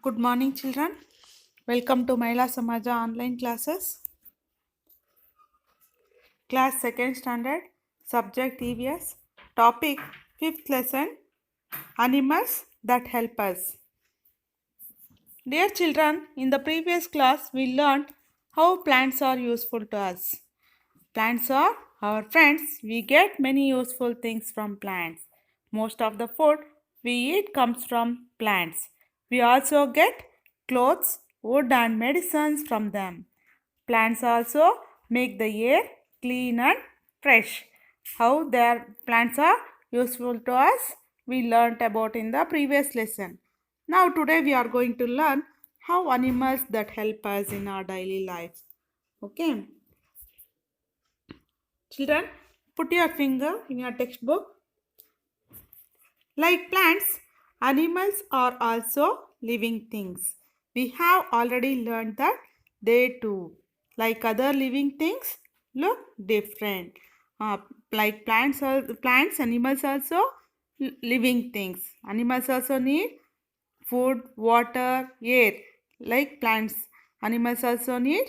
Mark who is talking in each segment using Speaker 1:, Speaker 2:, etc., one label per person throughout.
Speaker 1: Good morning, children. Welcome to Mahila Samaja online classes. Class 2nd standard, subject EVS, topic 5th lesson, animals that help us. Dear children, in the previous class we learned how plants are useful to us. Plants are our friends. We get many useful things from plants. Most of the food we eat comes from plants. We also get clothes, wood and medicines from them. Plants also make the air clean and fresh. How their plants are useful to us, we learnt about in the previous lesson. Now today we are going to learn how animals that help us in our daily life. Okay. Children, put your finger in your textbook. Like plants, animals are also living things. We have already learned that they too, like other living things, look different. Uh, like plants, animals also living things. Animals also need food, water, air. Like plants, animals also need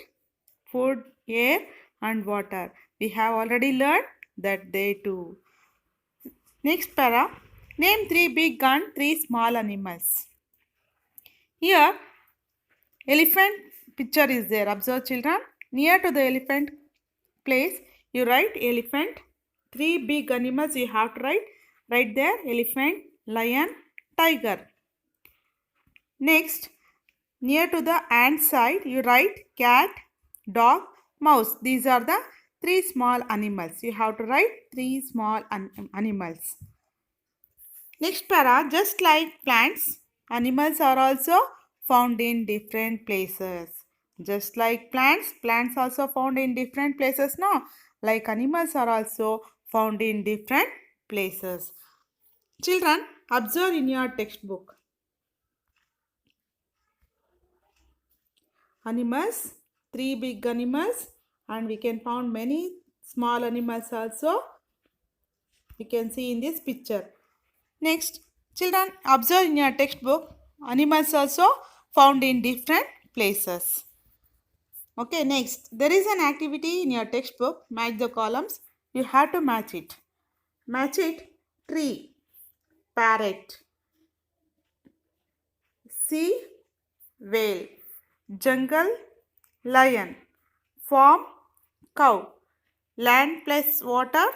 Speaker 1: food, air, and water. We have already learned that they too. Next para. Name 3 big and 3 small animals. Here, elephant picture is there. Observe children. Near to the elephant place, you write elephant. 3 big animals you have to write. Right there, elephant, lion, tiger. Next, near to the ant side, you write cat, dog, mouse. These are the 3 small animals. You have to write 3 small animals. Next para, just like plants, animals are also found in different places. Just like plants, plants also found in different places, no? Like animals are also found in different places. Children, observe in your textbook. Animals, 3 big animals, and we can find many small animals also. We can see in this picture. Next, children, observe in your textbook, animals also found in different places. Okay, next, there is an activity in your textbook, match the columns. You have to match it. Match it, tree, parrot, sea, whale, jungle, lion, farm, cow, land plus water,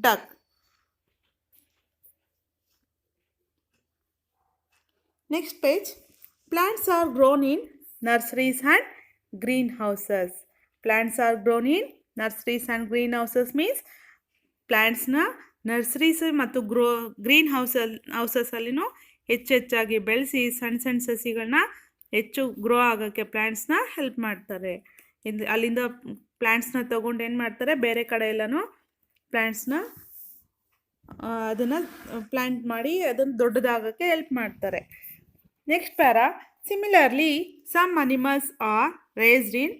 Speaker 1: duck. Next page, plants are grown in nurseries and greenhouses. Plants are grown in nurseries and greenhouses means ಪ್ಲ್ಯಾಂಟ್ಸ್ನ nurseries ಮತ್ತು green ಹೌಸಸಲ್ಲಿನೂ ಹೆಚ್ಚೆಚ್ಚಾಗಿ ಬೆಳೆಸಿ ಸಣ್ಣ ಸಣ್ಣ ಸಸಿಗಳನ್ನ ಹೆಚ್ಚು grow ಆಗೋಕ್ಕೆ ಪ್ಲ್ಯಾಂಟ್ಸ್ನ ಹೆಲ್ಪ್ ಮಾಡ್ತಾರೆ. ಅಲ್ಲಿಂದ ಪ್ಲ್ಯಾಂಟ್ಸ್ನ ತೊಗೊಂಡು ಏನು ಮಾಡ್ತಾರೆ, ಬೇರೆ ಕಡೆ ಎಲ್ಲನೂ ಪ್ಲ್ಯಾಂಟ್ಸ್ನ ಅದನ್ನು ಪ್ಲ್ಯಾಂಟ್ ಮಾಡಿ ಅದನ್ನು ದೊಡ್ಡದಾಗೋಕ್ಕೆ ಹೆಲ್ಪ್ ಮಾಡ್ತಾರೆ. Next para, similarly, some animals are raised in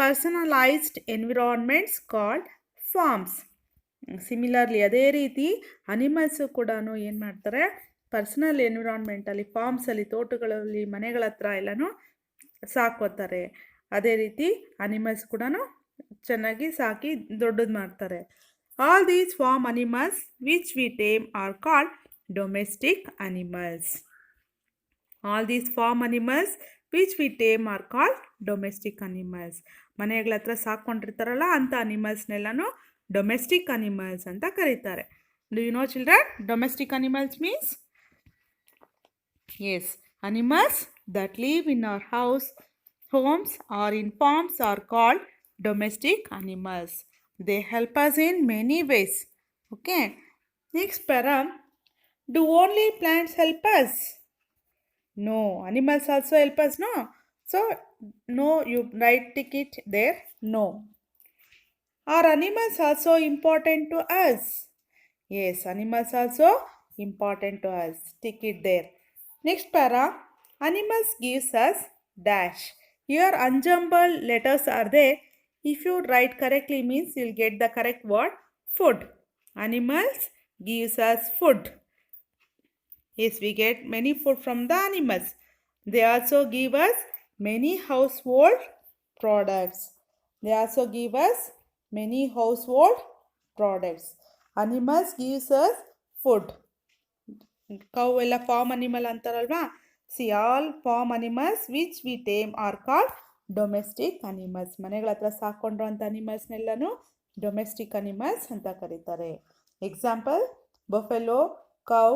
Speaker 1: personalized environments called farms. Similarly ಅದೇ ರೀತಿ ಅನಿಮಲ್ಸು ಕೂಡ ಏನು ಮಾಡ್ತಾರೆ, ಪರ್ಸನಲ್ ಎನ್ವಿರಾನ್ಮೆಂಟಲ್ಲಿ ಫಾರ್ಮ್ಸಲ್ಲಿ ತೋಟಗಳಲ್ಲಿ ಮನೆಗಳ ಹತ್ರ ಎಲ್ಲನೂ ಸಾಕೋತಾರೆ. ಅದೇ ರೀತಿ ಅನಿಮಲ್ಸ್ ಕೂಡ ಚೆನ್ನಾಗಿ ಸಾಕಿ ದೊಡ್ಡದು ಮಾಡ್ತಾರೆ. All these farm animals which we tame are called domestic animals. All these farm animals which we tame are called domestic animals. ಮನೆಗಳ ಹತ್ರ ಸಾಕೊಂಡಿರ್ತಾರಲ್ಲ ಅಂಥ ಅನಿಮಲ್ಸ್ನೆಲ್ಲನೂ ಡೊಮೆಸ್ಟಿಕ್ ಅನಿಮಲ್ಸ್ ಅಂತ ಕರೀತಾರೆ. Do you know children domestic animals means? Yes, animals that live in our house, homes or in farms are called domestic animals. They help us in many ways. Okay. Next para, do only plants help us? No, animals also help us, no? So, no, you write tick it there, no. Are animals also important to us? Yes, animals also important to us. Tick it there. Next para, animals gives us dash. Here unjumbled letters are there. If you write correctly means you'll get the correct word, food. Animals gives us food. Yes, we get many food from the animals. They also give us many household products. They also give us many household products. Animals gives us food. Cow ಎಲ್ಲ farm animal ಅಂತಾರಲ್ವಾ. See, all farm animals which we tame are called domestic animals. ಮನೆಗಳ ಹತ್ರ ಸಾಕೊಂಡಿರುವಂಥ ಅನಿಮಲ್ಸ್ನೆಲ್ಲನೂ domestic animals ಅಂತ ಕರೀತಾರೆ. Example, buffalo, cow,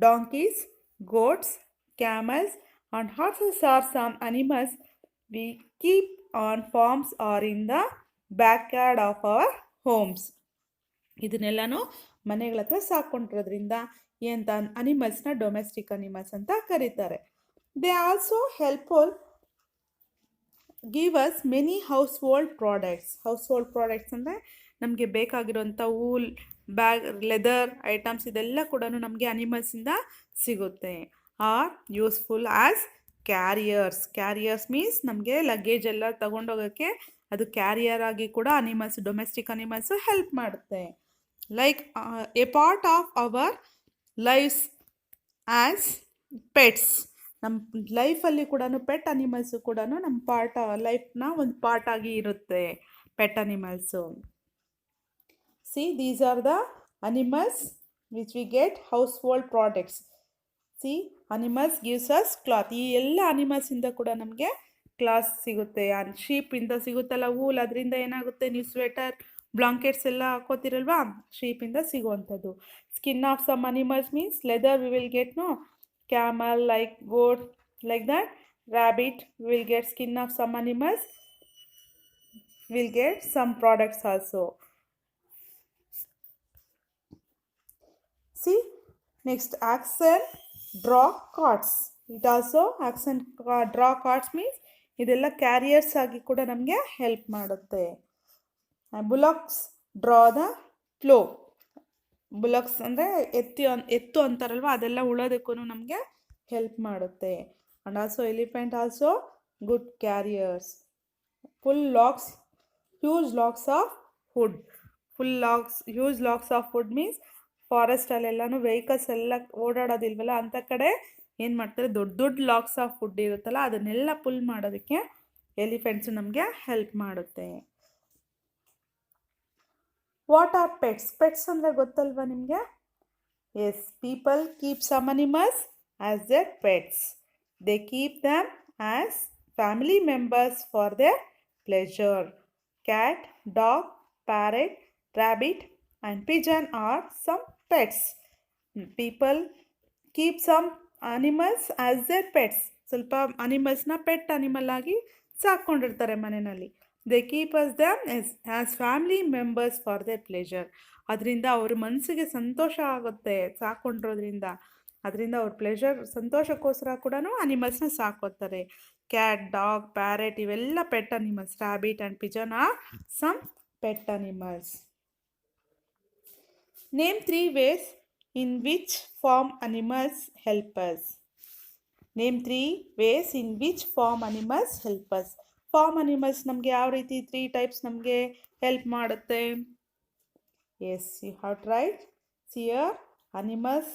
Speaker 1: donkeys, goats, camels and horses are some animals we keep on farms or in the backyard of our homes. ಇದನ್ನೆಲ್ಲನೂ ಮನೆಗಳ ಹತ್ರ ಸಾಕೊಂಡಿರೋದ್ರಿಂದ ಎಂತ ಅನಿಮಲ್ಸ್ನ ಡೊಮೆಸ್ಟಿಕ್ ಅನಿಮಲ್ಸ್ ಅಂತ ಕರೀತಾರೆ. They also helpful, give us many household products. Household products ಅಂದರೆ ನಮಗೆ ಬೇಕಾಗಿರೋಂಥ ವೂಲ್, ಬ್ಯಾಗ್, ಲೆದರ್ ಐಟಮ್ಸ್ ಇದೆಲ್ಲ ಕೂಡ ನಮಗೆ ಅನಿಮಲ್ಸಿಂದ ಸಿಗುತ್ತೆ. Are useful as carriers. Carriers means ನಮಗೆ ಲಗೇಜ್ ಎಲ್ಲ ತಗೊಂಡೋಗೋಕ್ಕೆ ಅದು ಕ್ಯಾರಿಯರ್ ಆಗಿ ಕೂಡ ಅನಿಮಲ್ಸ್, ಡೊಮೆಸ್ಟಿಕ್ ಅನಿಮಲ್ಸು ಹೆಲ್ಪ್ ಮಾಡುತ್ತೆ. Like a part of our lifes as pets. ನಮ್ಮ ಲೈಫಲ್ಲಿ ಕೂಡ ಪೆಟ್ ಅನಿಮಲ್ಸು ಕೂಡ ನಮ್ಮ ಲೈಫ್ನ ಒಂದು ಪಾರ್ಟ್ ಆಗಿ ಇರುತ್ತೆ pet animals. C, these are the animals which we get house hold products. C, animals gives us cloth. ಈ ಎಲ್ಲ ಅನಿಮಲ್ಸಿಂದ ಕೂಡ ನಮಗೆ ಕ್ಲಾತ್ ಸಿಗುತ್ತೆ. ಶೀಪಿಂದ ಸಿಗುತ್ತಲ್ಲ ವೂಲ್, ಅದರಿಂದ ಏನಾಗುತ್ತೆ, ನೀವು ಸ್ವೆಟರ್, ಬ್ಲಾಂಕೆಟ್ಸ್ ಎಲ್ಲ ಹಾಕೋತಿರಲ್ವಾ, ಶೀಪಿಂದ ಸಿಗುವಂಥದ್ದು. Skin of some animals means leather we will get, no, camel, like goat, like that, rabbit, we will get skin of some animals, we'll get some products also. See, next, axe and draw carts. It also, axe and draw carts means ಇದೆಲ್ಲ carriers ಆಗಿ ಕೂಡ ನಮಗೆ help ಮಾಡುತ್ತೆ. Bullocks draw the plough. Bullocks ಅಂದರೆ ಎತ್ತು ಅಂತಾರಲ್ವ, ಅದೆಲ್ಲ ಉಳೋದಕ್ಕೂ ನಮಗೆ ಹೆಲ್ಪ್ ಮಾಡುತ್ತೆ. And also elephant also good carriers. Huge logs of wood. Huge logs of wood means ಫಾರೆಸ್ಟಲ್ಲೆಲ್ಲನೂ ವೆಹಿಕಲ್ಸ್ ಎಲ್ಲ ಓಡಾಡೋದಿಲ್ವಲ್ಲ, ಅಂಥ ಕಡೆ ಏನು ಮಾಡ್ತಾರೆ, ದೊಡ್ಡ ದೊಡ್ಡ ಲಾಕ್ಸ್ ಆಫ್ ವುಡ್ ಇರುತ್ತಲ್ಲ, ಅದನ್ನೆಲ್ಲ ಪುಲ್ ಮಾಡೋದಕ್ಕೆ ಎಲಿಫೆಂಟ್ಸು ನಮಗೆ ಹೆಲ್ಪ್ ಮಾಡುತ್ತೆ. What are pets? ಪೆಟ್ಸ್ ಅಂದರೆ ಗೊತ್ತಲ್ವಾ ನಿಮಗೆ? Yes, people keep some animals as their pets. They keep them as family members for their pleasure. Cat, dog, parrot, rabbit and pigeon are some pets. People keep some animals as their pets. ಸ್ವಲ್ಪ ಅನಿಮಲ್ಸ್ನ pet animal ಆಗಿ ಸಾಕೊಂಡಿರ್ತಾರೆ ಮನೆಯಲ್ಲಿ. They keep us them as family members for their pleasure. ಅದರಿಂದ ಅವ್ರ ಮನಸ್ಸಿಗೆ ಸಂತೋಷ ಆಗುತ್ತೆ ಸಾಕೊಂಡಿರೋದ್ರಿಂದ. ಅದರಿಂದ ಅವ್ರ ಪ್ಲೆಜರ್, ಸಂತೋಷಕ್ಕೋಸ್ಕರ ಕೂಡ ಅನಿಮಲ್ಸ್ನ ಸಾಕೋತಾರೆ. ಕ್ಯಾಟ್, ಡಾಗ್, ಪ್ಯಾರೆಟ್ ಇವೆಲ್ಲ pet animals. Rabbit and pigeon are some pet animals. Name 3 ways in which farm animals help us. Name 3 ways in which farm animals help us. Farm animals ನಮಗೆ ಯಾವ ರೀತಿ 3 types ನಮಗೆ help ಮಾಡುತ್ತೆ? Yes, you have to write. Here animals.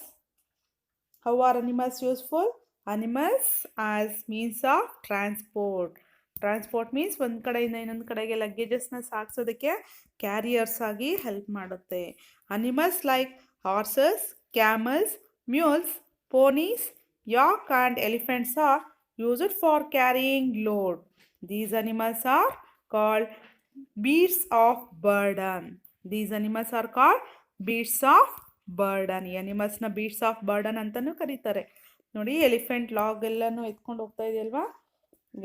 Speaker 1: How are animals useful? Animals as means of transport. Transport means ಒಂದು ಕಡೆಯಿಂದ ಇನ್ನೊಂದು ಕಡೆಗೆ ಲಗೇಜಸ್ನ ಸಾಗಿಸೋದಕ್ಕೆ ಕ್ಯಾರಿಯರ್ಸ್ ಆಗಿ ಹೆಲ್ಪ್ ಮಾಡುತ್ತೆ. Animals like horses, camels, mules, ponies, yak and elephants are used for carrying load. These animals are called beasts of burden. These animals are called beasts of burden. ಈ ಅನಿಮಲ್ಸ್ನ beasts of burden ಅಂತಲೂ ಕರೀತಾರೆ. ನೋಡಿ, elephant log ಎಲ್ಲನೂ ಎತ್ಕೊಂಡು ಹೋಗ್ತಾ ಇದೆಯಲ್ವಾ?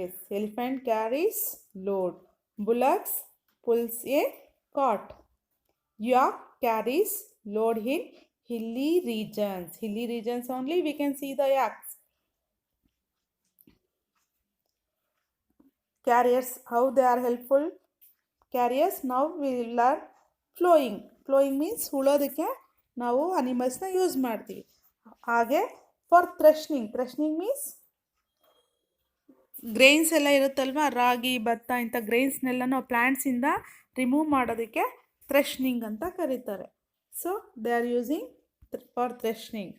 Speaker 1: Yes, elephant carries load. Bullocks pulls a cart. yak carries load in hilly regions. Hilly regions only we can see the yaks. Carriers, how they are helpful? Carriers, now we will learn flowing. Flowing means ಉಳೋದಕ್ಕೆ ನಾವು ಅನಿಮಲ್ಸ್ನ use ಮಾಡ್ತೀವಿ. ಹಾಗೆ for ಥ್ರೆಶ್ನಿಂಗ್. ಥ್ರೆಶ್ನಿಂಗ್ means grains ಎಲ್ಲ ಇರುತ್ತಲ್ವ, ರಾಗಿ, ಭತ್ತ, ಇಂಥ ಗ್ರೈನ್ಸ್ನೆಲ್ಲ ನಾವು ಪ್ಲ್ಯಾಂಟ್ಸಿಂದ remove ಮಾಡೋದಕ್ಕೆ ಥ್ರೆಶ್ನಿಂಗ್ ಅಂತ ಕರೀತಾರೆ. So they are using for threshing.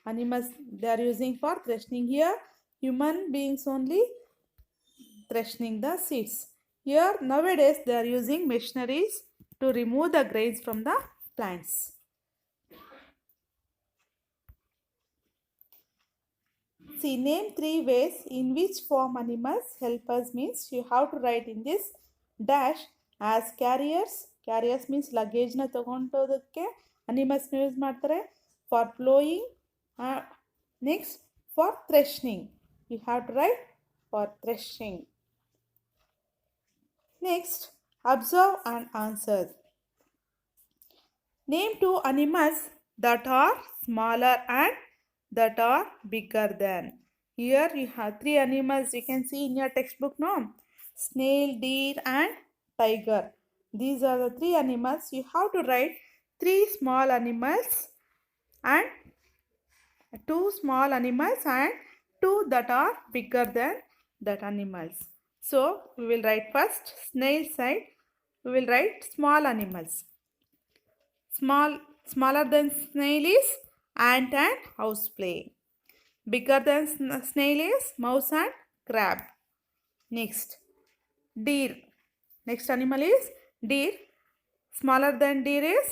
Speaker 1: Animals they are using for threshing. Here Human beings only threshing the seeds. Here nowadays they are using machineries to remove the grains from the plants. See, name three ways in which form animals help us means you have to write in this dash as carriers. Carriers means luggage na ತಗೊಂಡೋದಕ್ಕೆ animals use ಮಾಡ್ತಾರೆ. For plowing, next for threshing. You have to write for threshing. Next, observe and answer. Name two animals that are smaller and that are bigger than. Here you have three animals you can see in your textbook, no? Snail, deer and tiger. These are the three animals. You have to write three small animals and two small animals and two that are bigger than that animals. So we will write first snail side. We will write small animals. Smaller than snail is ant and housefly. Bigger than snail is mouse and crab. Next, deer. Next animal is deer. Smaller than deer is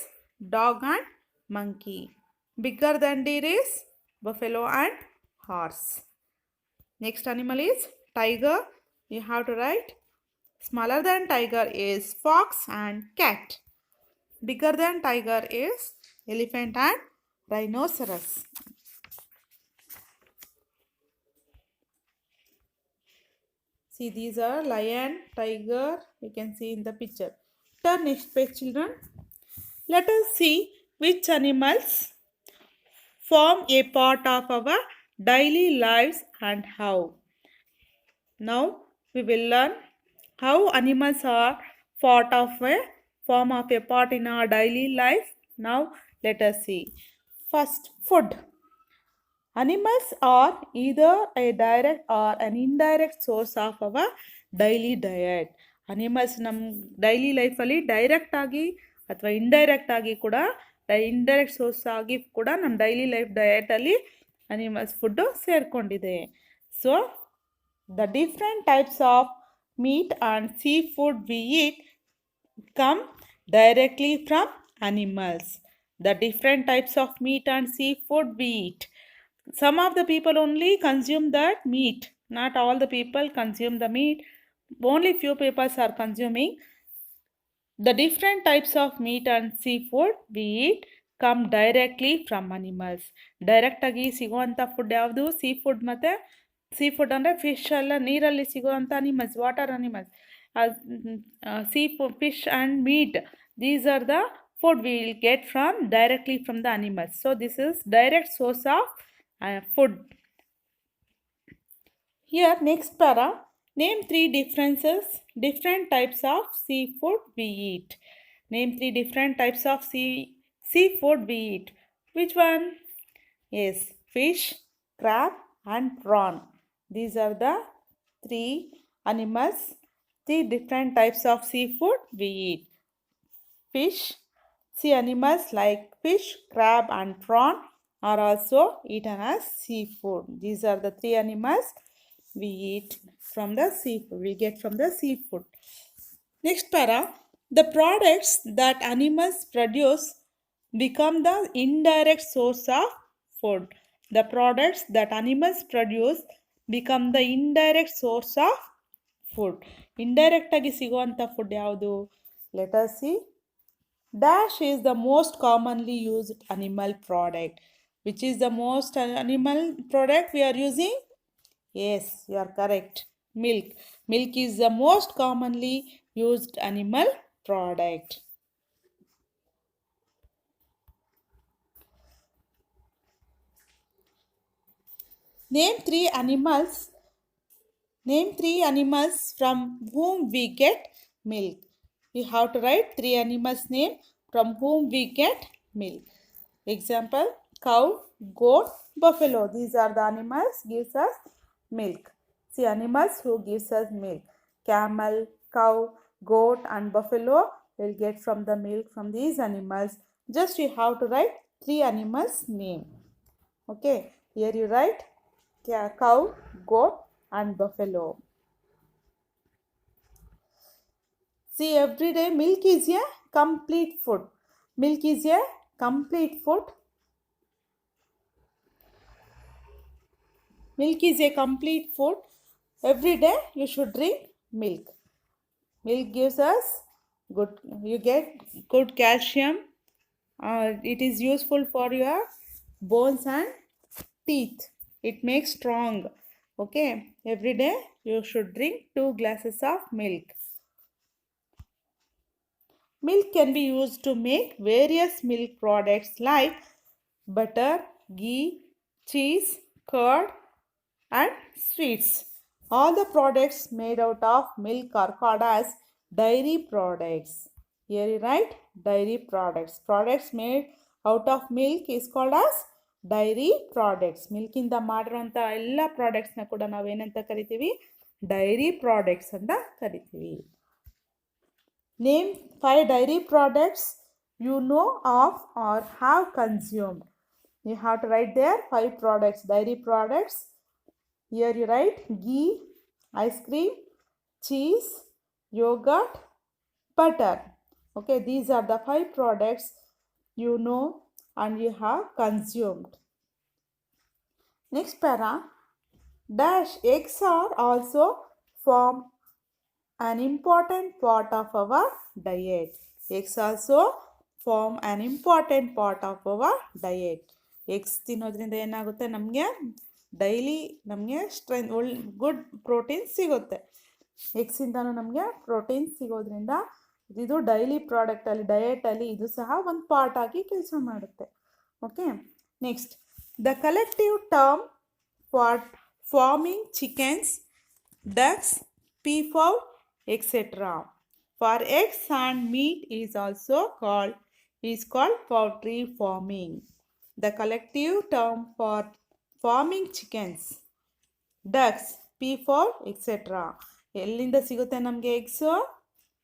Speaker 1: dog and monkey. Bigger than deer is buffalo and horse. Next animal is tiger. You have to write smaller than tiger is fox and cat. Bigger than tiger is elephant and rhinoceros. See, these are lion, tiger, you can see in the picture. Turn next page, children. Let us see which animals form a part of our daily lives and how. Now we will learn how animals are part of a form of a part in our daily life. Now let us see. First, food. Animals are either a direct or an indirect source of our daily diet. Animals ನಮ್ಮ daily ಲೈಫಲ್ಲಿ direct ಆಗಿ ಅಥವಾ indirect ಆಗಿ ಕೂಡ indirect source ಆಗಿ ಕೂಡ ನಮ್ಮ daily life ಡಯಟಲ್ಲಿ animals food ಸೇರಿಕೊಂಡಿದೆ. So the different types of meat and seafood we eat come directly from animals. The different types of meat and seafood we eat. Some of the people only consume that meat. Not all the people consume the meat. Only few people are consuming. The different types of meat and seafood we eat come directly from animals. Direct agi siguvanta food yavadu seafood ಮತ್ತೆ seafood ಅಂದ್ರೆ fish ಎಲ್ಲ ನೀರಲ್ಲಿ ಸಿಗುವಂತ animals, water animals. Seafood, fish and meat, these are the food we will get from directly from the animals. So this is direct source of food. Here next para, name three different types of seafood we eat. Name three different types of seafood we eat. Which one? Yes, fish, crab and prawn. These are the three animals, three different types of seafood we eat. Fish, sea animals like fish, crab and prawn are also eaten as seafood. These are the three animals we eat from the seafood, we get from the seafood. Next para, the products that animals produce become the indirect source of food. The products that animals produce become the indirect source of food. Indirect agi siguvanta food yavadu? Let us see. Dash is the most commonly used animal product. Which is the most animal product we are using? Yes, you are correct. Milk. Milk is the most commonly used animal product. Name three animals from whom we get milk. You have to write three animals name from whom we get milk. Example, cow, goat, buffalo. These are the animals gives us milk. See, animals who gives us milk. Camel, cow, goat and buffalo will get from the milk from these animals. Just you have to write three animals name. Okay, here you write cow, goat, and buffalo. See, every day milk is a complete food. Milk is a complete food. Milk is a complete food. Every day you should drink milk. Milk gives us good, you get good calcium. It is useful for your bones and teeth. It makes strong. Okay, every day you should drink 2 glasses of milk. Milk can be used to make various milk products like butter, ghee, cheese, curd, and sweets. All the products made out of milk are called as dairy products. Here you write dairy products. Products made out of milk is called as dairy products. ಮಿಲ್ಕಿಂದ ಮಾಡಿರೋಂಥ ಎಲ್ಲ ಪ್ರಾಡಕ್ಟ್ಸ್ನ ಕೂಡ ನಾವೇನಂತ ಕರಿತೀವಿ? Dairy products ಅಂತ ಕರಿತೀವಿ. Name 5 dairy products you know of or have consumed. You have to write there 5 products, dairy products. Here you write ghee, ice cream, cheese, yogurt, butter. Okay, these are the 5 products you know and you have consumed. Next para, dash eggs are also form an important part of our diet. Eggs also form an important part of our diet. Eggs ತಿನ್ನೋದ್ರಿಂದ ಏನಾಗುತ್ತೆ? ನಮಗೆ daily ನಮಗೆ good protein ಸಿಗುತ್ತೆ. ಎಗ್ಸಿಂದನೂ ನಮಗೆ protein ಸಿಗೋದ್ರಿಂದ ಇದು daily ಪ್ರಾಡಕ್ಟಲ್ಲಿ ಡಯೆಟಲ್ಲಿ ಇದು ಸಹ ಒಂದು ಪಾರ್ಟ್ ಆಗಿ ಕೆಲಸ ಮಾಡುತ್ತೆ. Okay, next the collective term for farming chickens, ducks, peafowl, etc. For eggs and meat is also called poultry farming. The collective term for farming chickens, ducks, peafowl, etc. ಎಲ್ಲಿಂದ ಸಿಗುತ್ತೆ ನಮಗೆ eggs?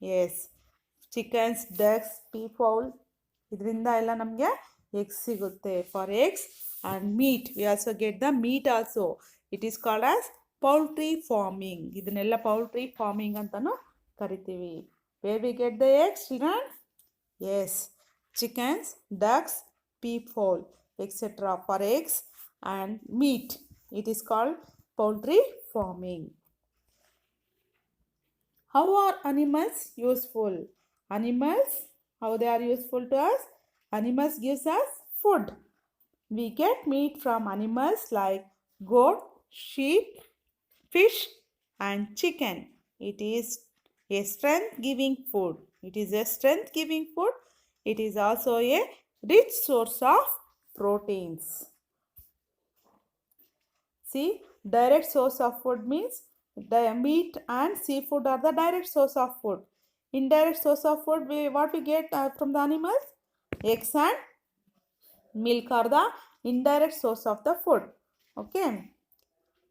Speaker 1: Yes, chickens, ducks, peafowl ಇದರಿಂದ ಎಲ್ಲ ನಮಗೆ eggs ಸಿಗುತ್ತೆ. For eggs and meat we also get the meat also. It is called as poultry farming. ಇದನ್ನೆಲ್ಲ poultry farming ಅಂತಲೂ ಕರಿತೀವಿ. Where we get the eggs children? Yes, chickens, ducks, peafowl, etc. For eggs and meat, it is called poultry farming. How are animals useful? Animals, how they are useful to us? Animals gives us food. We get meat from animals like goat, sheep, fish and chicken. It is a strength-giving food. It is a strength-giving food. It is also a rich source of proteins. See, direct source of food means the meat and seafood are the direct source of food. Indirect source of food, what we get from the animals? Eggs and milk are the indirect source of the food. Okay,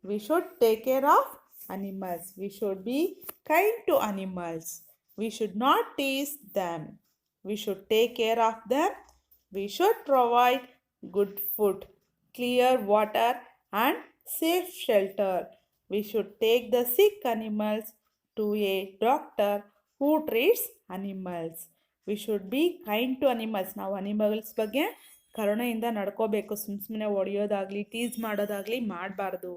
Speaker 1: we should take care of animals. We should be kind to animals. We should not tease them. We should take care of them. We should provide good food, clear water and safe shelter. We should take the sick animals to a doctor who treats animals. We should be kind to animals. ನಾವು animals ಬಗ್ಗೆ ಕರುಣೆಯಿಂದ ನಡ್ಕೋಬೇಕು. ಸುಮ್ಮನೆ ಹೊಡೆಯೋದಾಗಲಿ tease ಮಾಡೋದಾಗಲಿ ಮಾಡಬಾರ್ದು.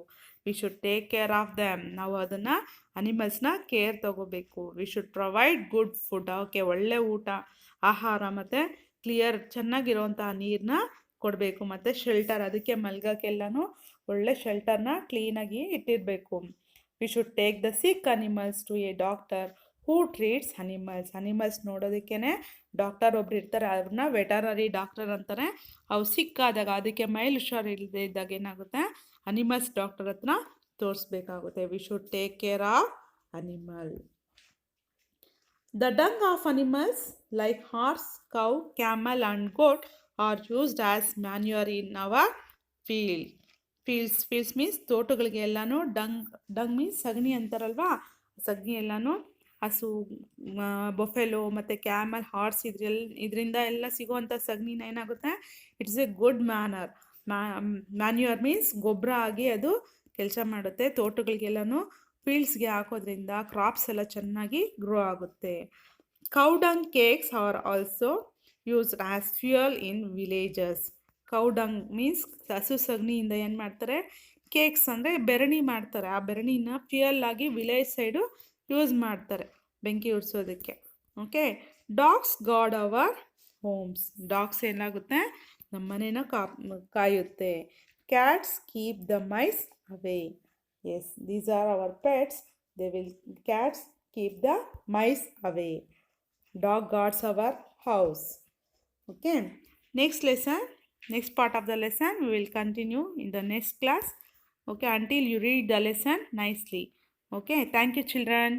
Speaker 1: V should take care of them. ನಾವು ಅದನ್ನು ಅನಿಮಲ್ಸ್ನ care ತಗೋಬೇಕು. We should provide good food. ಅವಕ್ಕೆ ಒಳ್ಳೆ ಊಟ, ಆಹಾರ ಮತ್ತು ಕ್ಲಿಯರ್ ಚೆನ್ನಾಗಿರೋಂತಹ ನೀರನ್ನ ಕೊಡಬೇಕು. ಮತ್ತು ಶೆಲ್ಟರ್, ಅದಕ್ಕೆ ಮಲ್ಗೋಕ್ಕೆಲ್ಲನೂ ಒಳ್ಳೆ ಶೆಲ್ಟರ್ನ ಕ್ಲೀನಾಗಿ ಇಟ್ಟಿರಬೇಕು. We should take the sick animals to a doctor who treats animals. Animals ನೋಡೋದಕ್ಕೇ ಡಾಕ್ಟರ್ ಒಬ್ರು ಇರ್ತಾರೆ, ಅವ್ರನ್ನ ವೆಟರ್ನರಿ ಡಾಕ್ಟರ್ ಅಂತಾರೆ. ಅವು ಸಿಕ್ಕಾದಾಗ, ಅದಕ್ಕೆ ಮೈಲ್ ಹುಷಾರು ಇಲ್ಲದೆ ಇದ್ದಾಗ ಏನಾಗುತ್ತೆ, ಅನಿಮಲ್ಸ್ ಡಾಕ್ಟರ್ ಹತ್ರ ತೋರಿಸ್ಬೇಕಾಗುತ್ತೆ. We should take care of animal. The dung of animals like horse, cow, camel and goat are used as manure in our field. Fields means ತೋಟಗಳಿಗೆ ಎಲ್ಲನೂ ಡಂಗ್ ಮೀನ್ಸ್ ಸಗಣಿ ಅಂತಾರಲ್ವಾ, ಸಗಣಿ ಎಲ್ಲನೂ ಹಸು, ಬೊಫೆಲೋ ಮತ್ತು ಕ್ಯಾಮಲ್, ಹಾರ್ಸ್ ಇದರಿಂದ ಎಲ್ಲ ಸಿಗುವಂಥ ಸಗಣಿನ ಏನಾಗುತ್ತೆ, it's A good manure means ಗೊಬ್ಬರ ಆಗಿ ಅದು ಕೆಲಸ ಮಾಡುತ್ತೆ. ತೋಟಗಳಿಗೆಲ್ಲನೂ ಫೀಲ್ಡ್ಸ್ಗೆ ಹಾಕೋದ್ರಿಂದ ಕ್ರಾಪ್ಸ್ ಎಲ್ಲ ಚೆನ್ನಾಗಿ ಗ್ರೋ ಆಗುತ್ತೆ. Cow dung cakes are also used as fuel in villages. Cow dung means ಹಸು ಸಗಣಿಯಿಂದ ಏನು ಮಾಡ್ತಾರೆ, ಕೇಕ್ಸ್ ಅಂದರೆ ಬೆರಣಿ ಮಾಡ್ತಾರೆ. ಆ ಬೆರಣಿನ ಫ್ಯೂಯಲ್ ಆಗಿ ವಿಲೇಜ್ ಸೈಡು ಯೂಸ್ ಮಾಡ್ತಾರೆ ಬೆಂಕಿ ಉರಿಸೋದಕ್ಕೆ. Okay. Dogs guard our homes. Dogs ಏನಾಗುತ್ತೆ, ನಮ್ಮ ಮನೇನ ಕಾಯುತ್ತೆ. Cats keep the mice away. Yes, these are our pets. Cats keep the mice away. Dog guards our house. Okay. Next lesson, next part of the lesson we will continue in the next class. Okay, until you read the lesson nicely. Okay, thank you children.